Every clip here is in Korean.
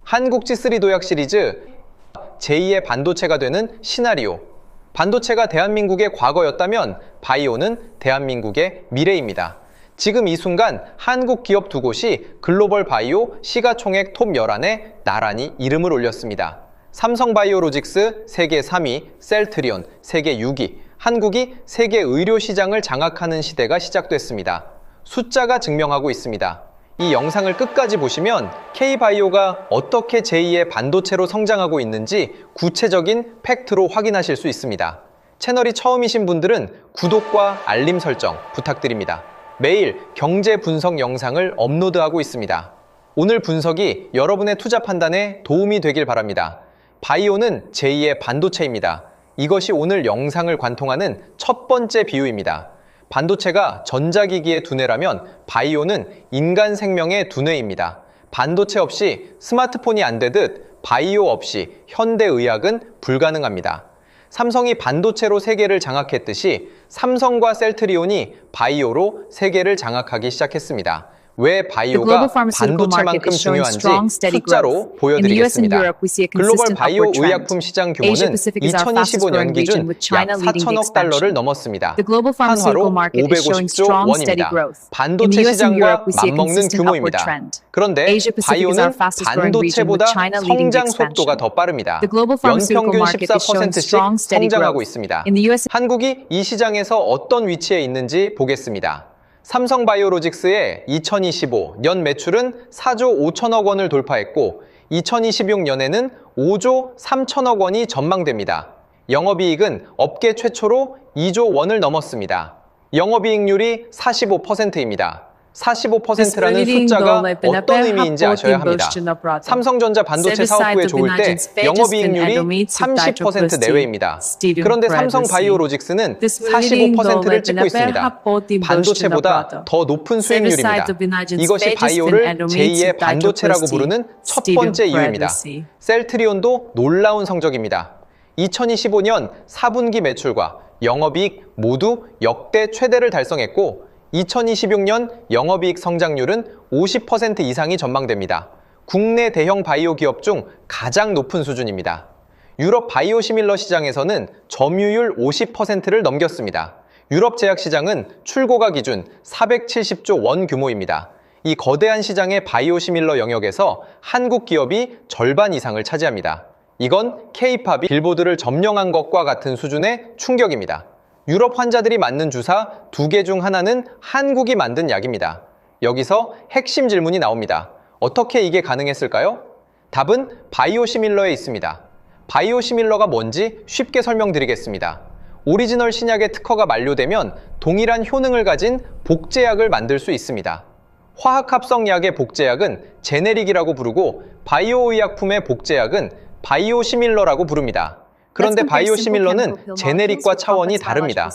한국 G3 도약 시리즈 제2의 반도체가 되는 시나리오. 반도체가 대한민국의 과거였다면 바이오는 대한민국의 미래입니다. 지금 이 순간 한국 기업 두 곳이 글로벌 바이오 시가총액 톱 11에 나란히 이름을 올렸습니다. 삼성바이오로직스 세계 3위, 셀트리온 세계 6위, 한국이 세계 의료 시장을 장악하는 시대가 시작됐습니다. 숫자가 증명하고 있습니다. 이 영상을 끝까지 보시면 K바이오가 어떻게 제2의 반도체로 성장하고 있는지 구체적인 팩트로 확인하실 수 있습니다. 채널이 처음이신 분들은 구독과 알림 설정 부탁드립니다. 매일 경제 분석 영상을 업로드하고 있습니다. 오늘 분석이 여러분의 투자 판단에 도움이 되길 바랍니다. 바이오는 제2의 반도체입니다. 이것이 오늘 영상을 관통하는 첫 번째 비유입니다. 반도체가 전자기기의 두뇌라면 바이오는 인간 생명의 두뇌입니다. 반도체 없이 스마트폰이 안 되듯 바이오 없이 현대의학은 불가능합니다. 삼성이 반도체로 세계를 장악했듯이 삼성과 셀트리온이 바이오로 세계를 장악하기 시작했습니다. 왜 바이오가 반도체만큼 중요한지 숫자로 보여드리겠습니다. 글로벌 바이오 의약품 시장 규모는 2025년 기준 약 4천억 달러를 넘었습니다. 한화로 550조 원입니다. 반도체 시장과 맞먹는 규모입니다. 그런데 바이오는 반도체보다 성장 속도가 더 빠릅니다. 연평균 14%씩 성장하고 있습니다. 한국이 이 시장에서 어떤 위치에 있는지 보겠습니다. 삼성바이오로직스의 2025 년 매출은 4조 5천억 원을 돌파했고 2026년에는 5조 3천억 원이 전망됩니다. 영업이익은 업계 최초로 2조 원을 넘었습니다. 영업이익률이 45%입니다. 45%라는 숫자가 어떤 의미인지 아셔야 합니다. 삼성전자 반도체 사업부에 좋을 때 영업이익률이 30% 내외입니다. 그런데 삼성바이오로직스는 45%를 찍고 있습니다. 반도체보다 더 높은 수익률입니다. 이것이 바이오를 제2의 반도체라고 부르는 첫 번째 이유입니다. 셀트리온도 놀라운 성적입니다. 2025년 4분기 매출과 영업이익 모두 역대 최대를 달성했고 2026년 영업이익 성장률은 50% 이상이 전망됩니다. 국내 대형 바이오 기업 중 가장 높은 수준입니다. 유럽 바이오시밀러 시장에서는 점유율 50%를 넘겼습니다. 유럽 제약 시장은 출고가 기준 470조 원 규모입니다. 이 거대한 시장의 바이오시밀러 영역에서 한국 기업이 절반 이상을 차지합니다. 이건 K-팝이 빌보드를 점령한 것과 같은 수준의 충격입니다. 유럽 환자들이 맞는 주사 2개 중 하나는 한국이 만든 약입니다. 여기서 핵심 질문이 나옵니다. 어떻게 이게 가능했을까요? 답은 바이오시밀러에 있습니다. 바이오시밀러가 뭔지 쉽게 설명드리겠습니다. 오리지널 신약의 특허가 만료되면 동일한 효능을 가진 복제약을 만들 수 있습니다. 화학합성약의 복제약은 제네릭이라고 부르고 바이오의약품의 복제약은 바이오시밀러라고 부릅니다. 그런데 바이오시밀러는 제네릭과 차원이 다릅니다.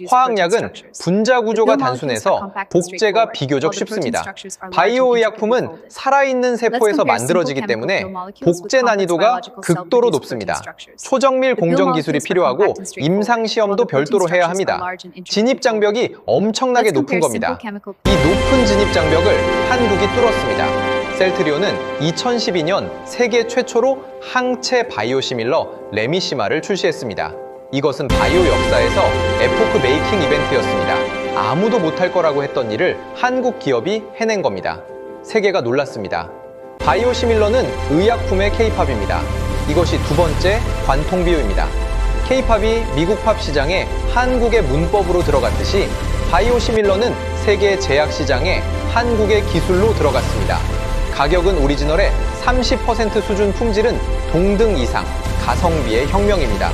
화학약은 분자 구조가 단순해서 복제가 비교적 쉽습니다. 바이오의약품은 살아있는 세포에서 만들어지기 때문에 복제 난이도가 극도로 높습니다. 초정밀 공정 기술이 필요하고 임상시험도 별도로 해야 합니다. 진입장벽이 엄청나게 높은 겁니다. 이 높은 진입장벽을 한국이 뚫었습니다. 셀트리온은 2012년 세계 최초로 항체 바이오시밀러 레미시마를 출시했습니다. 이것은 바이오 역사에서 에포크 메이킹 이벤트였습니다. 아무도 못할 거라고 했던 일을 한국 기업이 해낸 겁니다. 세계가 놀랐습니다. 바이오시밀러는 의약품의 K-팝입니다. 이것이 두 번째 관통 비유입니다. K-팝이 미국 팝 시장에 한국의 문법으로 들어갔듯이 바이오시밀러는 세계 제약 시장에 한국의 기술로 들어갔습니다. 가격은 오리지널의 30% 수준, 품질은 동등 이상, 가성비의 혁명입니다.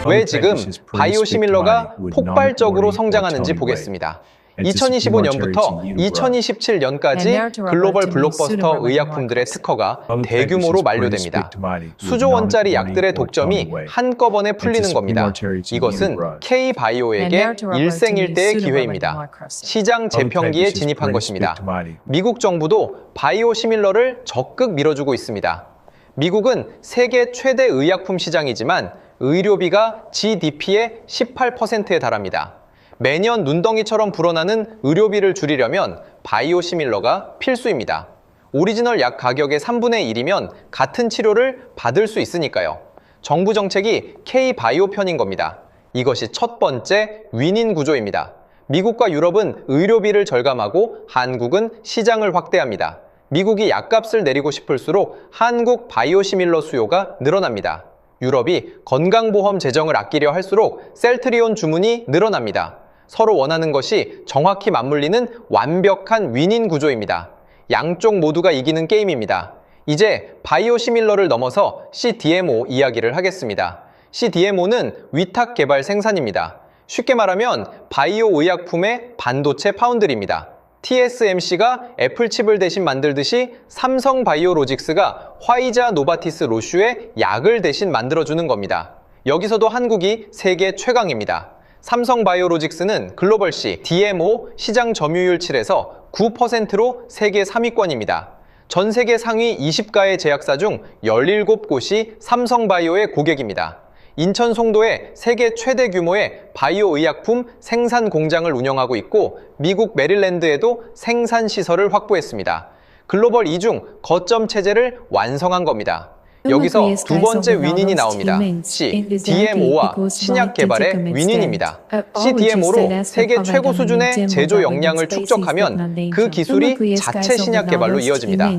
왜 지금 바이오시밀러가 폭발적으로 성장하는지 보겠습니다. 2025년부터 2027년까지 글로벌 블록버스터 의약품들의 특허가 대규모로 만료됩니다. 수조 원짜리 약들의 독점이 한꺼번에 풀리는 겁니다. 이것은 K-바이오에게 일생일대의 기회입니다. 시장 재평기에 진입한 것입니다. 미국 정부도 바이오시밀러를 적극 밀어주고 있습니다. 미국은 세계 최대 의약품 시장이지만 의료비가 GDP의 18%에 달합니다. 매년 눈덩이처럼 불어나는 의료비를 줄이려면 바이오시밀러가 필수입니다. 오리지널 약 가격의 3분의 1이면 같은 치료를 받을 수 있으니까요. 정부 정책이 K-바이오 편인 겁니다. 이것이 첫 번째 윈윈 구조입니다. 미국과 유럽은 의료비를 절감하고 한국은 시장을 확대합니다. 미국이 약값을 내리고 싶을수록 한국 바이오시밀러 수요가 늘어납니다. 유럽이 건강보험 재정을 아끼려 할수록 셀트리온 주문이 늘어납니다. 서로 원하는 것이 정확히 맞물리는 완벽한 윈윈 구조입니다. 양쪽 모두가 이기는 게임입니다. 이제 바이오시밀러를 넘어서 CDMO 이야기를 하겠습니다. CDMO는 위탁 개발 생산입니다. 쉽게 말하면 바이오 의약품의 반도체 파운드리입니다. TSMC가 애플칩을 대신 만들듯이 삼성바이오로직스가 화이자 노바티스 로슈의 약을 대신 만들어주는 겁니다. 여기서도 한국이 세계 최강입니다. 삼성바이오로직스는 글로벌 CDMO 시장 점유율 7에서 9%로 세계 3위권입니다. 전 세계 상위 20가의 제약사 중 17곳이 삼성바이오의 고객입니다. 인천 송도에 세계 최대 규모의 바이오 의약품 생산 공장을 운영하고 있고 미국 메릴랜드에도 생산 시설을 확보했습니다. 글로벌 이중 거점 체제를 완성한 겁니다. 여기서 두 번째 윈윈이 나옵니다. CDMO와 신약 개발의 윈윈입니다. CDMO로 세계 최고 수준의 제조 역량을 축적하면 그 기술이 자체 신약 개발로 이어집니다.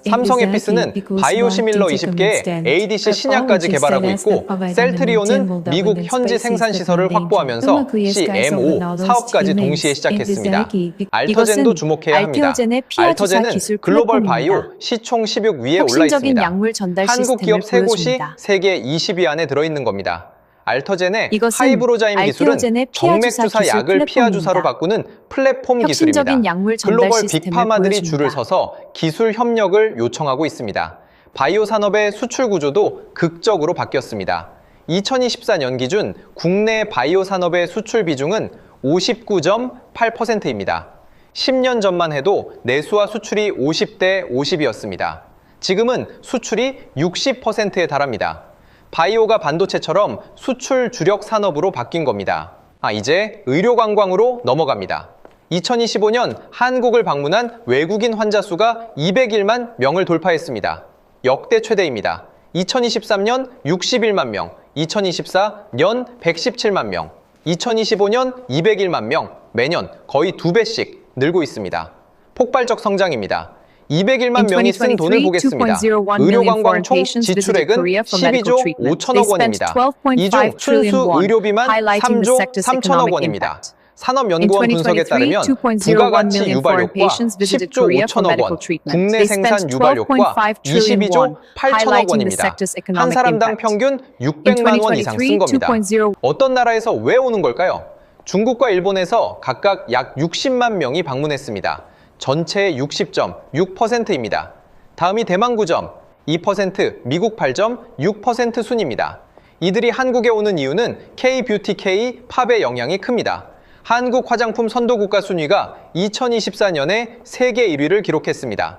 삼성에피스는 바이오시밀러 20개의 ADC 신약까지 개발하고 있고 셀트리온은 미국 현지 생산 시설을 확보하면서 CMO 사업까지 동시에 시작했습니다. 알터젠도 주목해야 합니다. 알터젠은 글로벌 바이오 시총 10위 위에 올라 있습니다. 한국 기업 3곳이 세계 20위 안에 들어있는 겁니다. 알터젠의 하이브로자임 기술은 정맥주사 약을 피하주사로 바꾸는 플랫폼 기술입니다. 글로벌 빅파마들이 줄을 서서 기술 협력을 요청하고 있습니다. 바이오 산업의 수출 구조도 극적으로 바뀌었습니다. 2024년 기준 국내 바이오 산업의 수출 비중은 59.8%입니다. 10년 전만 해도 내수와 수출이 50대 50이었습니다. 지금은 수출이 60%에 달합니다. 바이오가 반도체처럼 수출 주력 산업으로 바뀐 겁니다. 이제 의료관광으로 넘어갑니다. 2025년 한국을 방문한 외국인 환자 수가 201만 명을 돌파했습니다. 역대 최대입니다. 2023년 61만 명, 2024년 117만 명, 2025년 201만 명, 매년 거의 2배씩 늘고 있습니다. 폭발적 성장입니다. 201만 명이 쓴 돈을 보겠습니다. 의료관광 총 지출액은 12조 5천억 원입니다. 이 중 순수 의료비만 3조 3천억 원입니다. 산업연구원 분석에 따르면 부가가치 유발효과 10조 5천억 원, 국내 생산 유발효과 22조 8천억 원입니다. 한 사람당 평균 600만 원 이상 쓴 겁니다. 어떤 나라에서 왜 오는 걸까요? 중국과 일본에서 각각 약 60만 명이 방문했습니다. 전체의 60.6%입니다. 다음이 대만 9점, 2%, 미국 8.6% 순입니다. 이들이 한국에 오는 이유는 K-뷰티-K 팝의 영향이 큽니다. 한국 화장품 선도국가 순위가 2024년에 세계 1위를 기록했습니다.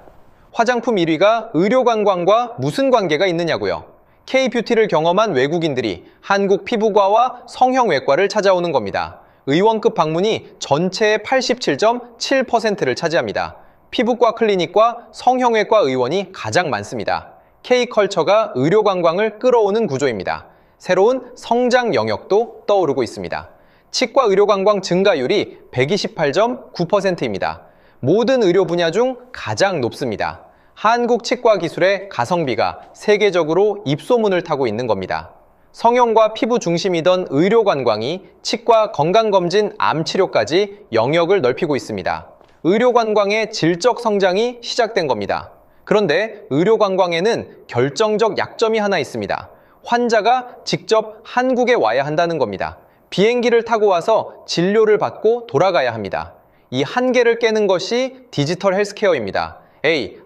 화장품 1위가 의료관광과 무슨 관계가 있느냐고요? K-뷰티를 경험한 외국인들이 한국 피부과와 성형외과를 찾아오는 겁니다. 의원급 방문이 전체의 87.7%를 차지합니다. 피부과 클리닉과 성형외과 의원이 가장 많습니다. K컬처가 의료관광을 끌어오는 구조입니다. 새로운 성장 영역도 떠오르고 있습니다. 치과 의료관광 증가율이 128.9%입니다. 모든 의료 분야 중 가장 높습니다. 한국 치과 기술의 가성비가 세계적으로 입소문을 타고 있는 겁니다. 성형과 피부 중심이던 의료관광이 치과 건강검진, 암치료까지 영역을 넓히고 있습니다. 의료관광의 질적 성장이 시작된 겁니다. 그런데 의료관광에는 결정적 약점이 하나 있습니다. 환자가 직접 한국에 와야 한다는 겁니다. 비행기를 타고 와서 진료를 받고 돌아가야 합니다. 이 한계를 깨는 것이 디지털 헬스케어입니다.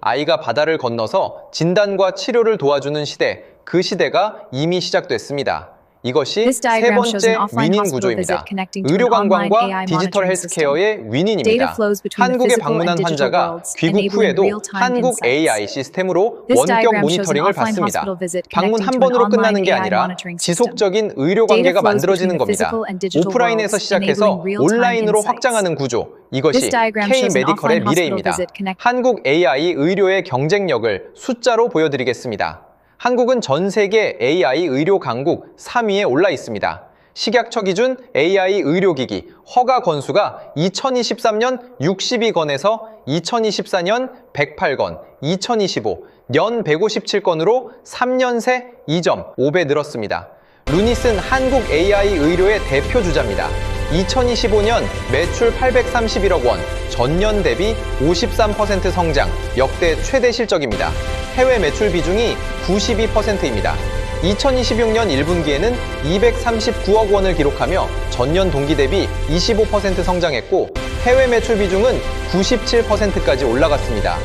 아이가 바다를 건너서 진단과 치료를 도와주는 시대, 그 시대가 이미 시작됐습니다. 이것이 This 세 diagram shows an 번째 offline 윈인 hospital visit 구조입니다. connecting to an 의료 online 관광과 AI 디지털 monitoring 헬스케어의 system. Data 윈인입니다. flows between the 한국에 physical 방문한 and digital 환자가 worlds, 귀국 enabling 후에도 real-time 한국 insights. AI 시스템으로 This 원격 diagram shows an 모니터링을 offline 받습니다. hospital visit 방문 connecting 한 to an 번으로 끝나는 online 게 AI 아니라 monitoring system. 지속적인 의료 Data 관계가 flows 만들어지는 between the 겁니다. physical and digital 오프라인에서 worlds, 시작해서 enabling real-time 온라인으로 insights. 확장하는 구조, 이것이 This diagram shows an K-메디컬의 offline hospital 미래입니다. visit connect- 한국 AI 의료의 경쟁력을 숫자로 보여드리겠습니다. 한국은 전 세계 AI 의료 강국 3위에 올라 있습니다. 식약처 기준 AI 의료기기 허가 건수가 2023년 62건에서 2024년 108건, 2025 연 157건으로 3년 새 2.5배 늘었습니다. 루닛은 한국 AI 의료의 대표 주자입니다. 2025년 매출 831억 원, 전년 대비 53% 성장, 역대 최대 실적입니다. 해외 매출 비중이 92%입니다. 2026년 1분기에는 239억 원을 기록하며 전년 동기 대비 25% 성장했고 해외 매출 비중은 97%까지 올라갔습니다.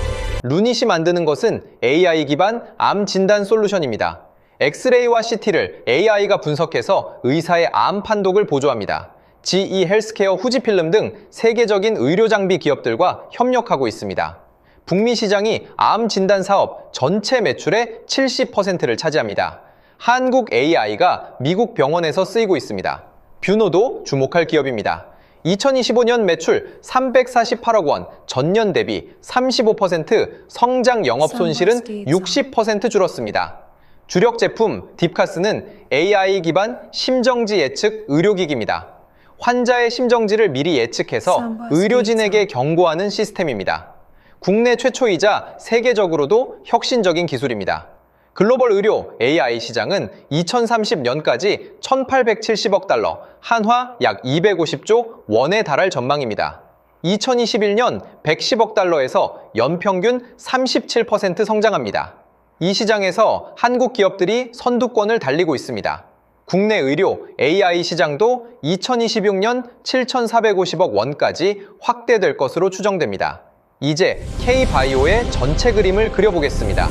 루닛이 만드는 것은 AI 기반 암 진단 솔루션입니다. 엑스레이와 CT를 AI가 분석해서 의사의 암 판독을 보조합니다. GE 헬스케어 후지필름 등 세계적인 의료 장비 기업들과 협력하고 있습니다. 북미 시장이 암 진단 사업 전체 매출의 70%를 차지합니다. 한국 AI가 미국 병원에서 쓰이고 있습니다. 뷰노도 주목할 기업입니다. 2025년 매출 348억 원, 전년 대비 35% 성장 영업 손실은 60% 줄었습니다. 주력 제품 딥카스는 AI 기반 심정지 예측 의료기기입니다. 환자의 심정지를 미리 예측해서 의료진에게 경고하는 시스템입니다. 국내 최초이자 세계적으로도 혁신적인 기술입니다. 글로벌 의료 AI 시장은 2030년까지 1,870억 달러, 한화 약 250조 원에 달할 전망입니다. 2021년 110억 달러에서 연평균 37% 성장합니다. 이 시장에서 한국 기업들이 선두권을 달리고 있습니다. 국내 의료 AI 시장도 2026년 7,450억 원까지 확대될 것으로 추정됩니다. 이제 K-바이오의 전체 그림을 그려보겠습니다.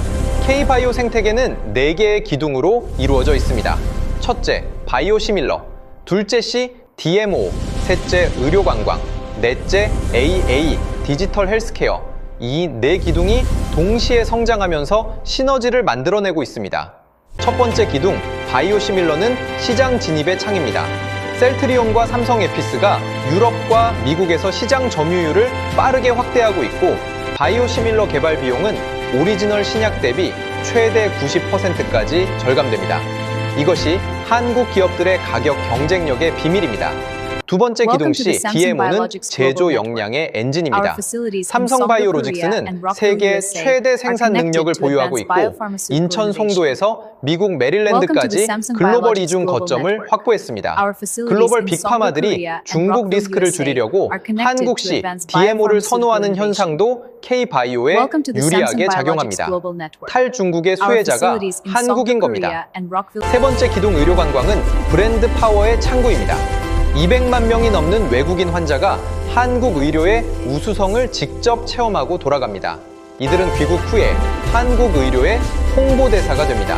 K-바이오 생태계는 4개의 기둥으로 이루어져 있습니다. 첫째, 바이오시밀러. 둘째 C, DMO. 셋째, 의료관광. 넷째, AA, 디지털 헬스케어. 이 4기둥이 동시에 성장하면서 시너지를 만들어내고 있습니다. 첫 번째 기둥, 바이오시밀러는 시장 진입의 창입니다. 셀트리온과 삼성 에피스가 유럽과 미국에서 시장 점유율을 빠르게 확대하고 있고 바이오시밀러 개발 비용은 오리지널 신약 대비 최대 90%까지 절감됩니다. 이것이 한국 기업들의 가격 경쟁력의 비밀입니다. 두 번째 기둥 C, DMO는 제조 역량의 엔진입니다. 삼성바이오로직스는 세계 최대 생산 능력을 보유하고 있고 인천 송도에서 미국 메릴랜드까지 글로벌 이중 거점을 확보했습니다. 글로벌 빅파마들이 중국 리스크를 줄이려고 한국식 DMO를 선호하는 현상도 K-바이오에 유리하게 작용합니다. 탈중국의 수혜자가 한국인 겁니다. 세 번째 기둥 의료관광은 브랜드 파워의 창구입니다. 200만 명이 넘는 외국인 환자가 한국 의료의 우수성을 직접 체험하고 돌아갑니다. 이들은 귀국 후에 한국 의료의 홍보대사가 됩니다.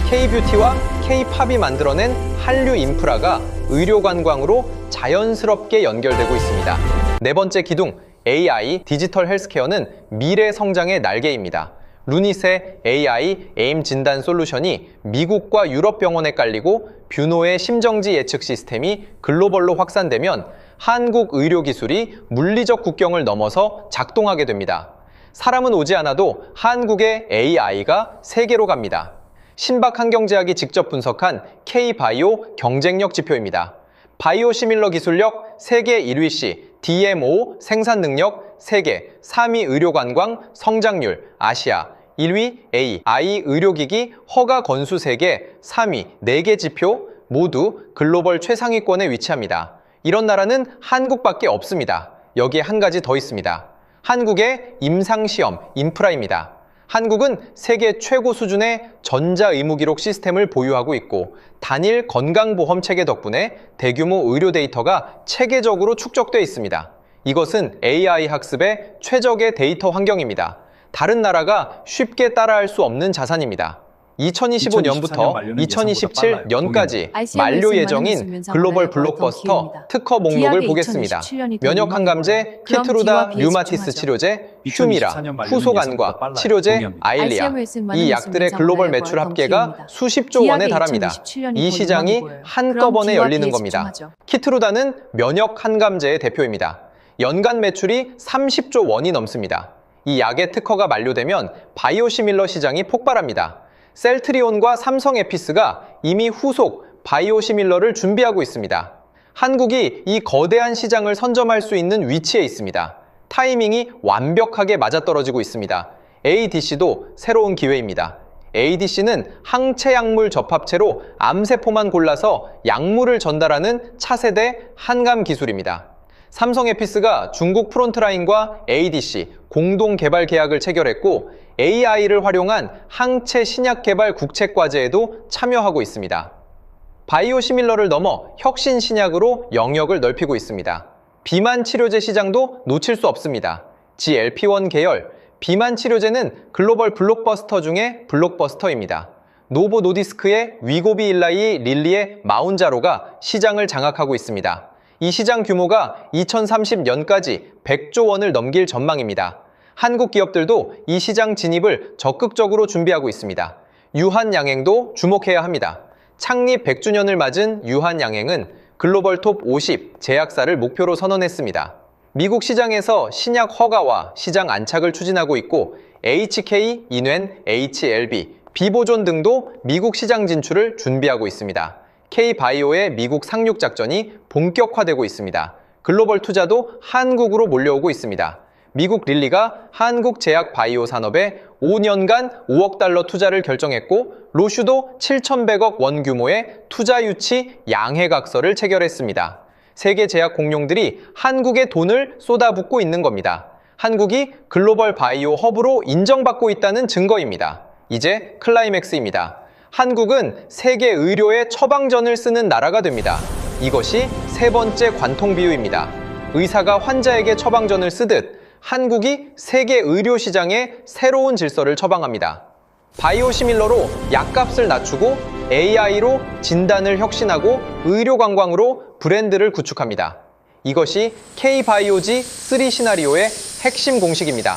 K-뷰티와 K-팝이 만들어낸 한류 인프라가 의료 관광으로 자연스럽게 연결되고 있습니다. 네 번째 기둥, AI, 디지털 헬스케어는 미래 성장의 날개입니다. 루닛의 AI 에임 진단 솔루션이 미국과 유럽 병원에 깔리고 뷰노의 심정지 예측 시스템이 글로벌로 확산되면 한국 의료 기술이 물리적 국경을 넘어서 작동하게 됩니다. 사람은 오지 않아도 한국의 AI가 세계로 갑니다. 신박환경제약이 직접 분석한 K-바이오 경쟁력 지표입니다. 바이오시밀러 기술력 세계 1위시, DMO 생산 능력 세계, 3위 의료관광 성장률 아시아, 1위 AI 의료기기 허가 건수 3개, 3위 4개 지표 모두 글로벌 최상위권에 위치합니다. 이런 나라는 한국밖에 없습니다. 여기에 한 가지 더 있습니다. 한국의 임상시험 인프라입니다. 한국은 세계 최고 수준의 전자의무기록 시스템을 보유하고 있고 단일 건강보험 체계 덕분에 대규모 의료 데이터가 체계적으로 축적되어 있습니다. 이것은 AI 학습의 최적의 데이터 환경입니다. 다른 나라가 쉽게 따라할 수 없는 자산입니다. 2025년부터 2027년까지 만료 예정인 글로벌 블록버스터 특허 목록을 보겠습니다. 면역 항암제 키트루다 류마티스 치료제 휴미라, 후소간과 치료제 아일리아. 이 약들의 글로벌 매출 합계가 수십조 원에 달합니다. 이 시장이 한꺼번에 열리는 겁니다. 키트루다는 면역 항암제의 대표입니다. 연간 매출이 30조 원이 넘습니다. 이 약의 특허가 만료되면 바이오시밀러 시장이 폭발합니다. 셀트리온과 삼성에피스가 이미 후속 바이오시밀러를 준비하고 있습니다. 한국이 이 거대한 시장을 선점할 수 있는 위치에 있습니다. 타이밍이 완벽하게 맞아떨어지고 있습니다. ADC도 새로운 기회입니다. ADC는 항체 약물 접합체로 암세포만 골라서 약물을 전달하는 차세대 항암 기술입니다. 삼성에피스가 중국 프론트라인과 ADC 공동 개발 계약을 체결했고 AI를 활용한 항체 신약 개발 국책과제에도 참여하고 있습니다. 바이오시밀러를 넘어 혁신 신약으로 영역을 넓히고 있습니다. 비만 치료제 시장도 놓칠 수 없습니다. GLP-1 계열 비만 치료제는 글로벌 블록버스터 중에 블록버스터입니다. 노보 노디스크의 위고비 일라이 릴리의 마운자로가 시장을 장악하고 있습니다. 이 시장 규모가 2030년까지 100조 원을 넘길 전망입니다. 한국 기업들도 이 시장 진입을 적극적으로 준비하고 있습니다. 유한양행도 주목해야 합니다. 창립 100주년을 맞은 유한양행은 글로벌 톱 50 제약사를 목표로 선언했습니다. 미국 시장에서 신약 허가와 시장 안착을 추진하고 있고 HK, 인웬, HLB, 비보존 등도 미국 시장 진출을 준비하고 있습니다. K바이오의 미국 상륙 작전이 본격화되고 있습니다. 글로벌 투자도 한국으로 몰려오고 있습니다. 미국 릴리가 한국 제약 바이오 산업에 5년간 5억 달러 투자를 결정했고 로슈도 7,100억 원 규모의 투자 유치 양해각서를 체결했습니다. 세계 제약 공룡들이 한국에 돈을 쏟아붓고 있는 겁니다. 한국이 글로벌 바이오 허브로 인정받고 있다는 증거입니다. 이제 클라이맥스입니다. 한국은 세계 의료의 처방전을 쓰는 나라가 됩니다. 이것이 세 번째 관통 비유입니다. 의사가 환자에게 처방전을 쓰듯 한국이 세계 의료 시장에 새로운 질서를 처방합니다. 바이오시밀러로 약값을 낮추고 AI로 진단을 혁신하고 의료 관광으로 브랜드를 구축합니다. 이것이 K바이오지 3 시나리오의 핵심 공식입니다.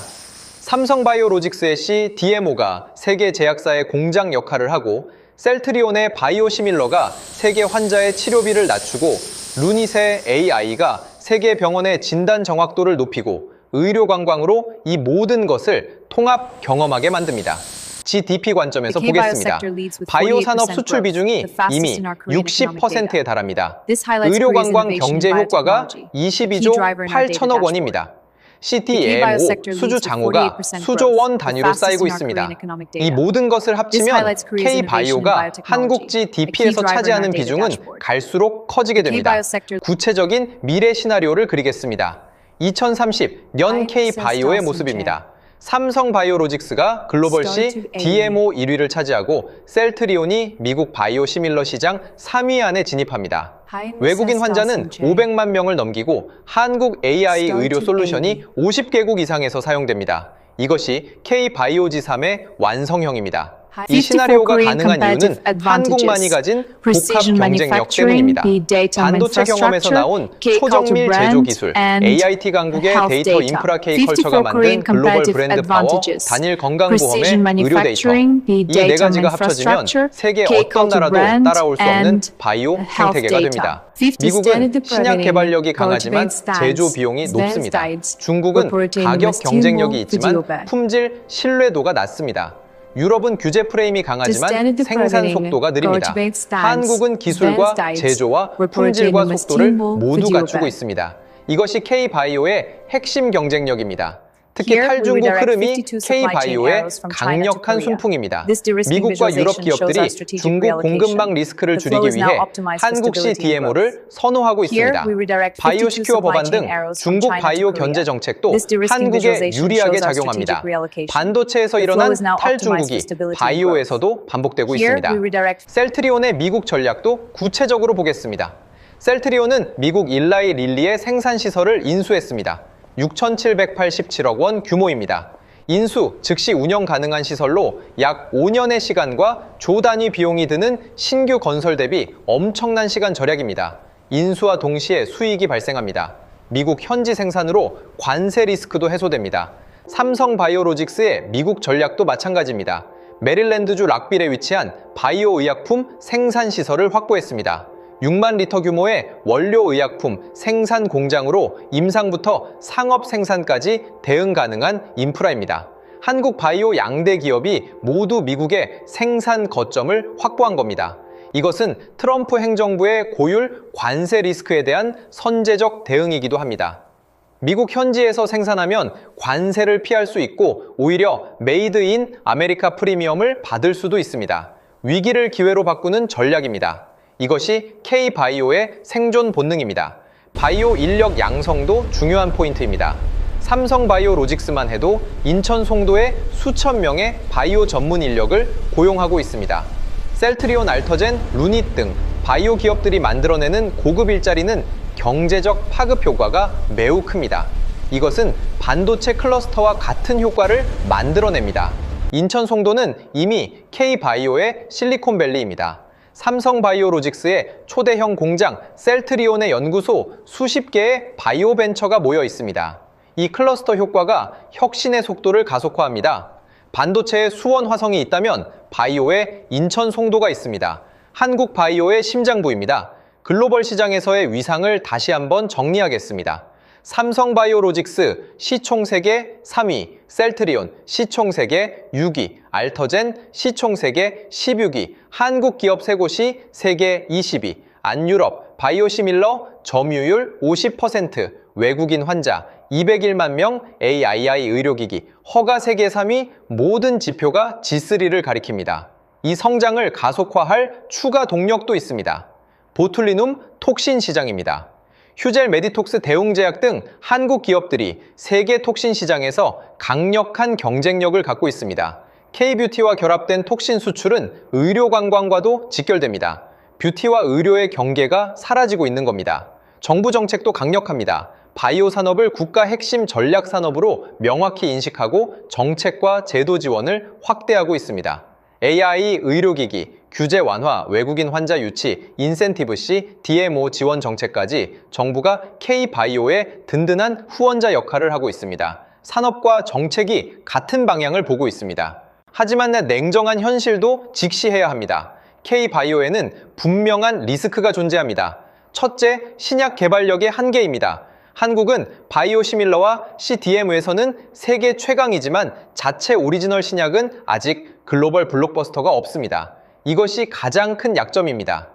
삼성바이오로직스의 CDMO가 세계 제약사의 공장 역할을 하고 셀트리온의 바이오시밀러가 세계 환자의 치료비를 낮추고 루닛의 AI가 세계 병원의 진단 정확도를 높이고 의료 관광으로 이 모든 것을 통합 경험하게 만듭니다. GDP 관점에서 보겠습니다. 바이오 산업 수출 비중이 이미 60%에 달합니다. 의료 관광 경제 효과가 22조 8천억 원입니다. CDMO, 수주 장호가 수조 원 단위로 쌓이고 있습니다. 이 모든 것을 합치면 K바이오가 한국 GDP에서 차지하는 비중은 갈수록 커지게 됩니다. 구체적인 미래 시나리오를 그리겠습니다. 2030년 K바이오의 모습입니다. 삼성바이오로직스가 글로벌 CDMO 1위를 차지하고 셀트리온이 미국 바이오시밀러 시장 3위 안에 진입합니다. 외국인 환자는 500만 명을 넘기고 한국 AI 의료 솔루션이 50개국 이상에서 사용됩니다. 이것이 K바이오지3의 완성형입니다. 이 시나리오가 가능한 이유는 한국만이 가진 복합 경쟁력 때문입니다. 반도체 경험에서 나온 초정밀 제조 기술, AIT 강국의 데이터 인프라 K컬처가 만든 글로벌 브랜드 파워, 단일 건강보험의 의료 데이터. 이 네 가지가 합쳐지면 세계 어떤 나라도 따라올 수 없는 바이오 생태계가 됩니다. 미국은 신약 개발력이 강하지만 제조 비용이 높습니다. 중국은 가격 경쟁력이 있지만 품질 신뢰도가 낮습니다. 유럽은 규제 프레임이 강하지만 생산 속도가 느립니다. 한국은 기술과 제조와 품질과 속도를 모두 갖추고 있습니다. 이것이 K바이오의 핵심 경쟁력입니다. 특히 탈중국 흐름이 K바이오의 강력한 순풍입니다. 미국과 유럽 기업들이 중국 공급망 리스크를 줄이기 위해 한국 CDMO를 선호하고 있습니다. 바이오시큐어 법안 등 중국 바이오 견제 정책도 한국에 유리하게 작용합니다. 반도체에서 일어난 탈중국이 바이오에서도 반복되고 있습니다. 셀트리온의 미국 전략도 구체적으로 보겠습니다. 셀트리온은 미국 일라이 릴리의 생산시설을 인수했습니다. 6,787억 원 규모입니다. 인수, 즉시 운영 가능한 시설로 약 5년의 시간과 조 단위 비용이 드는 신규 건설 대비 엄청난 시간 절약입니다. 인수와 동시에 수익이 발생합니다. 미국 현지 생산으로 관세 리스크도 해소됩니다. 삼성 바이오로직스의 미국 전략도 마찬가지입니다. 메릴랜드주 락빌에 위치한 바이오 의약품 생산 시설을 확보했습니다. 6만 리터 규모의 원료 의약품 생산 공장으로 임상부터 상업 생산까지 대응 가능한 인프라입니다. 한국 바이오 양대 기업이 모두 미국의 생산 거점을 확보한 겁니다. 이것은 트럼프 행정부의 고율 관세 리스크에 대한 선제적 대응이기도 합니다. 미국 현지에서 생산하면 관세를 피할 수 있고 오히려 메이드 인 아메리카 프리미엄을 받을 수도 있습니다. 위기를 기회로 바꾸는 전략입니다. 이것이 K-바이오의 생존 본능입니다. 바이오 인력 양성도 중요한 포인트입니다. 삼성 바이오로직스만 해도 인천 송도에 수천 명의 바이오 전문 인력을 고용하고 있습니다. 셀트리온 알터젠, 루닛 등 바이오 기업들이 만들어내는 고급 일자리는 경제적 파급 효과가 매우 큽니다. 이것은 반도체 클러스터와 같은 효과를 만들어냅니다. 인천 송도는 이미 K-바이오의 실리콘밸리입니다. 삼성 바이오로직스의 초대형 공장 셀트리온의 연구소 수십 개의 바이오 벤처가 모여 있습니다. 이 클러스터 효과가 혁신의 속도를 가속화합니다. 반도체에 수원 화성이 있다면 바이오에 인천 송도가 있습니다. 한국 바이오의 심장부입니다. 글로벌 시장에서의 위상을 다시 한번 정리하겠습니다. 삼성 바이오로직스 시총 세계 3위, 셀트리온 시총 세계 6위, 알터젠 시총 세계 16위, 한국 기업 세 곳이 세계 20위, 안유럽, 바이오시밀러 점유율 50%, 외국인 환자 201만 명, AII 의료기기, 허가 세계 3위 모든 지표가 G3를 가리킵니다. 이 성장을 가속화할 추가 동력도 있습니다. 보툴리눔 톡신 시장입니다. 휴젤 메디톡스 대웅제약 등 한국 기업들이 세계 톡신 시장에서 강력한 경쟁력을 갖고 있습니다. K-뷰티와 결합된 톡신 수출은 의료 관광과도 직결됩니다. 뷰티와 의료의 경계가 사라지고 있는 겁니다. 정부 정책도 강력합니다. 바이오 산업을 국가 핵심 전략 산업으로 명확히 인식하고 정책과 제도 지원을 확대하고 있습니다. AI 의료기기, 규제 완화, 외국인 환자 유치, 인센티브 시, DMO 지원 정책까지 정부가 K-바이오의 든든한 후원자 역할을 하고 있습니다. 산업과 정책이 같은 방향을 보고 있습니다. 하지만 냉정한 현실도 직시해야 합니다. K-바이오에는 분명한 리스크가 존재합니다. 첫째, 신약 개발력의 한계입니다. 한국은 바이오시밀러와 CDMO에서는 세계 최강이지만 자체 오리지널 신약은 아직 글로벌 블록버스터가 없습니다. 이것이 가장 큰 약점입니다.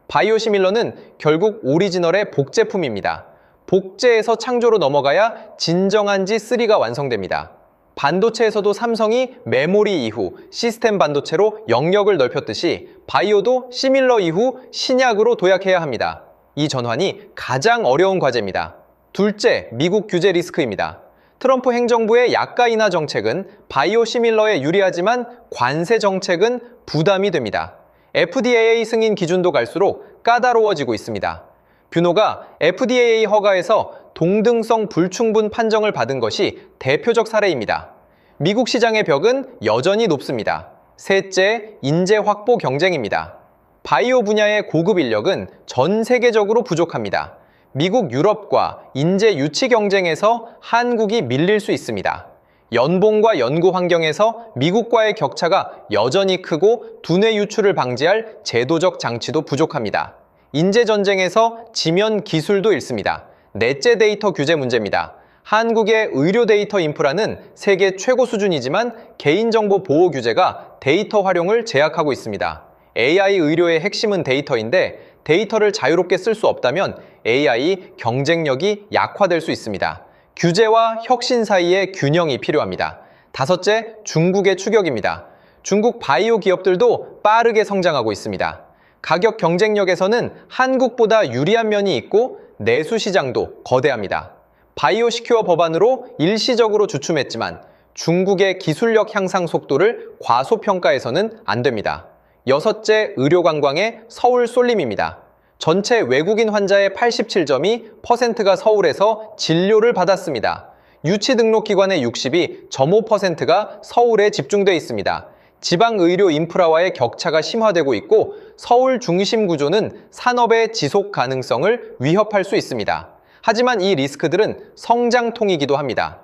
바이오시밀러는 결국 오리지널의 복제품입니다. 복제에서 창조로 넘어가야 진정한 G3가 완성됩니다. 반도체에서도 삼성이 메모리 이후 시스템 반도체로 영역을 넓혔듯이 바이오도 시밀러 이후 신약으로 도약해야 합니다. 이 전환이 가장 어려운 과제입니다. 둘째, 미국 규제 리스크입니다. 트럼프 행정부의 약가 인하 정책은 바이오 시밀러에 유리하지만 관세 정책은 부담이 됩니다. FDA 승인 기준도 갈수록 까다로워지고 있습니다. 뷰노가 FDA 허가에서 동등성 불충분 판정을 받은 것이 대표적 사례입니다. 미국 시장의 벽은 여전히 높습니다. 셋째, 인재 확보 경쟁입니다. 바이오 분야의 고급 인력은 전 세계적으로 부족합니다. 미국, 유럽과 인재 유치 경쟁에서 한국이 밀릴 수 있습니다. 연봉과 연구 환경에서 미국과의 격차가 여전히 크고 두뇌 유출을 방지할 제도적 장치도 부족합니다. 인재 전쟁에서 지면 기술도 잃습니다. 넷째, 데이터 규제 문제입니다. 한국의 의료 데이터 인프라는 세계 최고 수준이지만 개인정보 보호 규제가 데이터 활용을 제약하고 있습니다. AI 의료의 핵심은 데이터인데 데이터를 자유롭게 쓸 수 없다면 AI 경쟁력이 약화될 수 있습니다. 규제와 혁신 사이의 균형이 필요합니다. 다섯째, 중국의 추격입니다. 중국 바이오 기업들도 빠르게 성장하고 있습니다. 가격 경쟁력에서는 한국보다 유리한 면이 있고 내수 시장도 거대합니다. 바이오 시큐어 법안으로 일시적으로 주춤했지만 중국의 기술력 향상 속도를 과소평가해서는 안 됩니다. 여섯째, 의료관광의 서울 쏠림입니다. 전체 외국인 환자의 87점이 %가 서울에서 진료를 받았습니다. 유치 등록 기관의 62.5%가 서울에 집중돼 있습니다. 지방 의료 인프라와의 격차가 심화되고 있고 서울 중심 구조는 산업의 지속 가능성을 위협할 수 있습니다. 하지만 이 리스크들은 성장통이기도 합니다.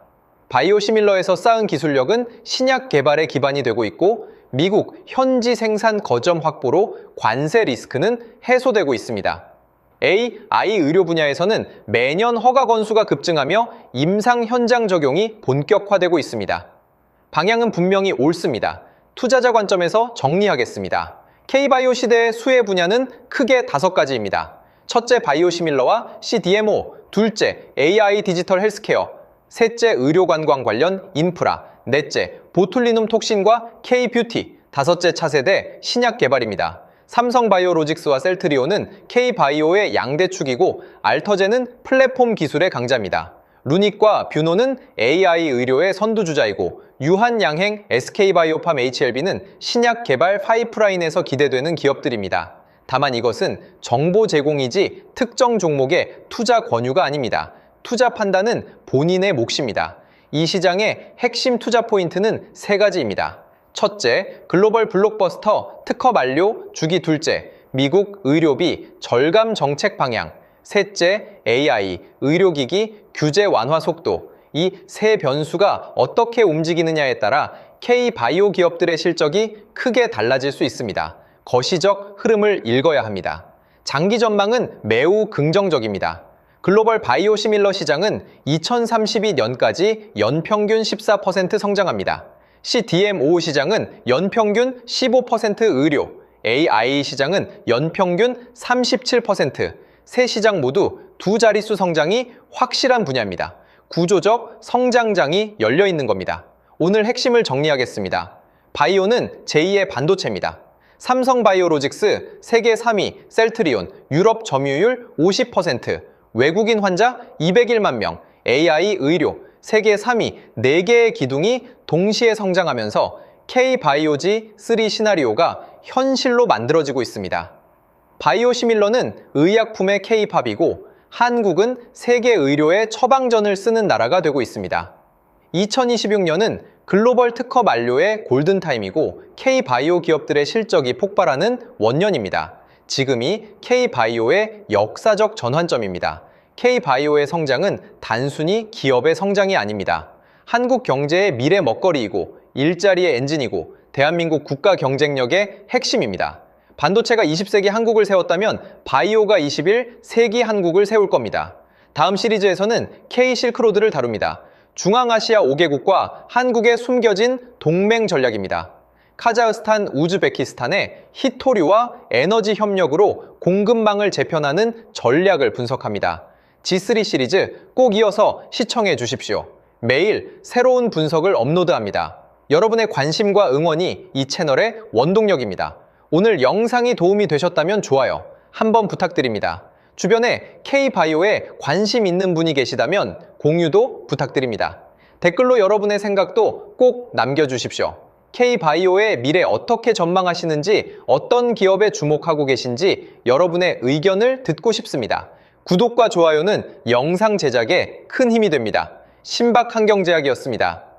바이오시밀러에서 쌓은 기술력은 신약 개발에 기반이 되고 있고 미국 현지 생산 거점 확보로 관세 리스크는 해소되고 있습니다. AI 의료 분야에서는 매년 허가 건수가 급증하며 임상 현장 적용이 본격화되고 있습니다. 방향은 분명히 옳습니다. 투자자 관점에서 정리하겠습니다. K바이오 시대의 수혜 분야는 크게 5가지입니다. 첫째, 바이오시밀러와 CDMO, 둘째, AI 디지털 헬스케어, 셋째, 의료관광 관련 인프라, 넷째, 보툴리눔 톡신과 K뷰티, 다섯째, 차세대 신약 개발입니다. 삼성바이오로직스와 셀트리온은 K바이오의 양대축이고 알터제는 플랫폼 기술의 강자입니다. 루닉과 뷰노는 AI 의료의 선두주자이고 유한양행 SK바이오팜 HLB는 신약 개발 파이프라인에서 기대되는 기업들입니다. 다만 이것은 정보 제공이지 특정 종목의 투자 권유가 아닙니다. 투자 판단은 본인의 몫입니다. 이 시장의 핵심 투자 포인트는 3가지입니다. 첫째, 글로벌 블록버스터 특허 만료 주기. 둘째, 미국 의료비 절감 정책 방향. 셋째, AI, 의료기기 규제 완화 속도. 이 세 변수가 어떻게 움직이느냐에 따라 K바이오 기업들의 실적이 크게 달라질 수 있습니다. 거시적 흐름을 읽어야 합니다. 장기 전망은 매우 긍정적입니다. 글로벌 바이오시밀러 시장은 2032년까지 연평균 14% 성장합니다. CDMO 시장은 연평균 15% 의료, AI 시장은 연평균 37%, 세 시장 모두 두 자릿수 성장이 확실한 분야입니다. 구조적 성장장이 열려 있는 겁니다. 오늘 핵심을 정리하겠습니다. 바이오는 제2의 반도체입니다. 삼성바이오로직스 세계 3위, 셀트리온, 유럽 점유율 50%, 외국인 환자 201만 명, AI 의료, 세계 3위 4개의 기둥이 동시에 성장하면서 K바이오지3 시나리오가 현실로 만들어지고 있습니다. 바이오시밀러는 의약품의 K팝이고 한국은 세계 의료의 처방전을 쓰는 나라가 되고 있습니다. 2026년은 글로벌 특허 만료의 골든타임이고 K바이오 기업들의 실적이 폭발하는 원년입니다. 지금이 K바이오의 역사적 전환점입니다. K바이오의 성장은 단순히 기업의 성장이 아닙니다. 한국 경제의 미래 먹거리이고 일자리의 엔진이고 대한민국 국가 경쟁력의 핵심입니다. 반도체가 20세기 한국을 세웠다면 바이오가 21세기 한국을 세울 겁니다. 다음 시리즈에서는 K 실크로드를 다룹니다. 중앙아시아 5개국과 한국의 숨겨진 동맹 전략입니다. 카자흐스탄, 우즈베키스탄의 히토류와 에너지 협력으로 공급망을 재편하는 전략을 분석합니다. G3 시리즈 꼭 이어서 시청해 주십시오. 매일 새로운 분석을 업로드합니다. 여러분의 관심과 응원이 이 채널의 원동력입니다. 오늘 영상이 도움이 되셨다면 좋아요 한번 부탁드립니다. 주변에 K바이오에 관심 있는 분이 계시다면 공유도 부탁드립니다. 댓글로 여러분의 생각도 꼭 남겨주십시오. K바이오의 미래 어떻게 전망하시는지, 어떤 기업에 주목하고 계신지 여러분의 의견을 듣고 싶습니다. 구독과 좋아요는 영상 제작에 큰 힘이 됩니다. 신박환경제약이었습니다.